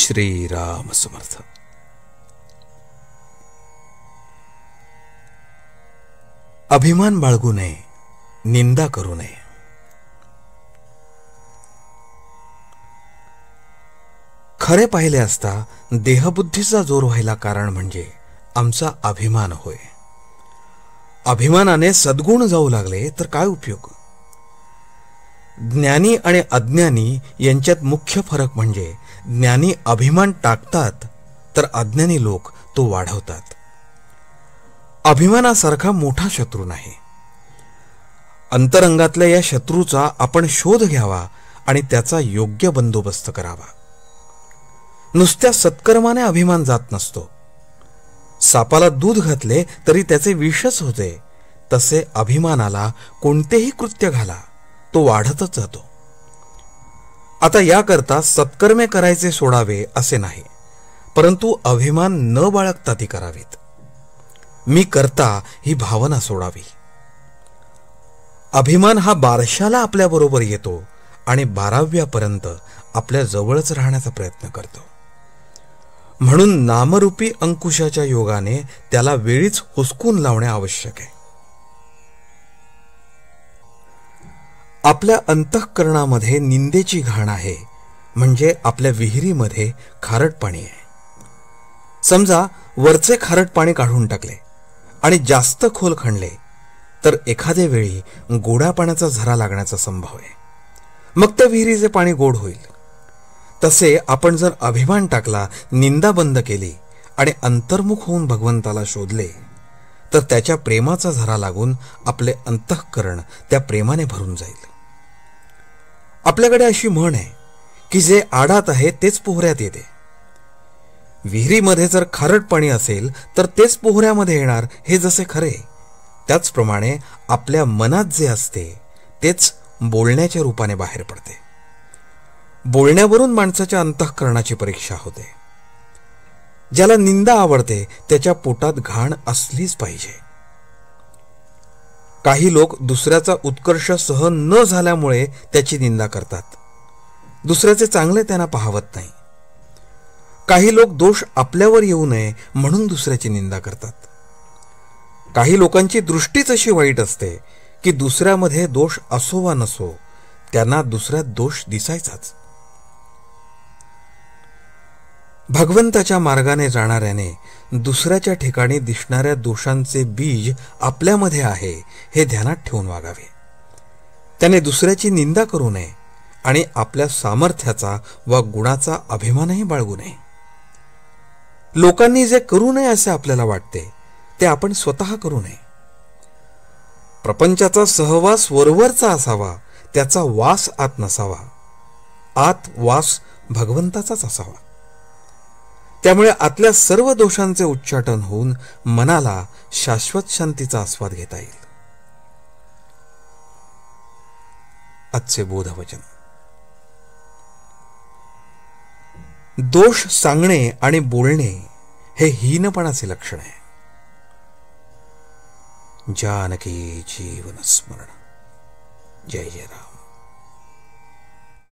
श्रीराम समर्थ. अभिमान बाळगू नये, निंदा करू नये. खरे पाहिले असता देहबुद्धीचा जोर व्हायला कारण म्हणजे आमचा अभिमान होय. अभिमानाने सद्गुण जाऊ लागले तर काय उपयोग. ज्ञानी आणि अज्ञानी यांच्यात मुख्य फरक म्हणजे ज्ञानी अभिमान टाकतात तर अज्ञानी लोक तो वाढवतात. अभिमानासारखा मोठा शत्रू नाही. अंतरंगातल्या या शत्रूचा आपण शोध घ्यावा आणि त्याचा योग्य बंदोबस्त करावा. नुसत्या सत्कर्माने अभिमान जात नसतो. सापाला दूध घातले तरी त्याचे विषच होते, तसे अभिमानाला कोणतेही कृत्य घाला तो वाढतच जातो. आता याकरता सत्कर्मे करायचे सोडावे असे नाही, परंतु अभिमान न बाळगता ती करावीत. मी करता ही भावना सोडावी. अभिमान हा बारशाला आपल्या बरोबर येतो आणि 12व्यापर्यंत आपल्या जवळच राहण्याचा प्रयत्न करतो. म्हणून नामरूपी अंकुशाच्या योगाने त्याला वेळीच हुसकून लावणे आवश्यक आहे. आपल्या अंतःकरणामध्ये निंदेची घाण आहे, म्हणजे आपल्या विहिरीमध्ये खारट पाणी आहे. समजा वरचे खारट पाणी काढून टाकले आणि जास्त खोल खणले तर एखाद्या वेळी गोड्या पाण्याचा झरा लागण्याचा संभव आहे. मग त्या विहिरीचे पाणी गोड होईल. तसे आपण जर अभिमान टाकला, निंदा बंद केली आणि अंतर्मुख होऊन भगवंताला शोधले तर त्याच्या प्रेमाचा झरा लागून आपले अंतःकरण त्या प्रेमाने भरून जाईल. आपल्याकडे अशी म्हण आहे की जे आडात आहे तेच पोहऱ्यात येते. विहिरीमध्ये जर खारट पाणी असेल तर तेच पोहऱ्यामध्ये येणार, हे जसे खरे त्याचप्रमाणे आपल्या मनात जे असते तेच बोलण्याच्या रूपाने बाहेर पडते. बोलण्यावरून माणसाच्या अंतःकरणाची परीक्षा होते. ज्याला निंदा आवडते त्याच्या पोटात घाण असलीच पाहिजे. काही लोक दुसऱ्याचा उत्कर्ष सहन न झाल्यामुळे त्याची निंदा करतात. दुसऱ्याचे चांगले त्यांना पाहवत नाही. काही लोक दोष आपल्यावर येऊ नये म्हणून दुसऱ्याची निंदा करतात. काही लोकांची दृष्टीच अशी वाईट असते की दुसऱ्यामध्ये दोष असो वा नसो त्यांना दुसऱ्यात दोष दिसायचाच. भगवंताच्या मार्गाने जाणाऱ्याने दुसऱ्याच्या ठिकाणी दिसणाऱ्या दोषांचे बीज आपल्यामध्ये आहे हे ध्यानात ठेवून वागावे. त्याने दुसऱ्याची निंदा करू नये आणि आपल्या सामर्थ्याचा वा गुणाचा अभिमानही बाळगू नये. लोकांनी जे करू नये असे आपल्याला वाटते ते आपण स्वतः करू नये. प्रपंचाचा सहवास वरवरचा असावा, त्याचा वास आत नसावा. आत वास भगवंताचाच असावा. त्यामुळे आतल्या सर्व दोषांचे उच्चाटन होऊन मनाला शाश्वत शांतीचा आस्वाद घेता येईल. आजचे बोधवचन. दोष सांगणे आणि बोलणे हे हीनपणाचे लक्षण आहे. जानकी जीवन स्मरण. जय जय राम.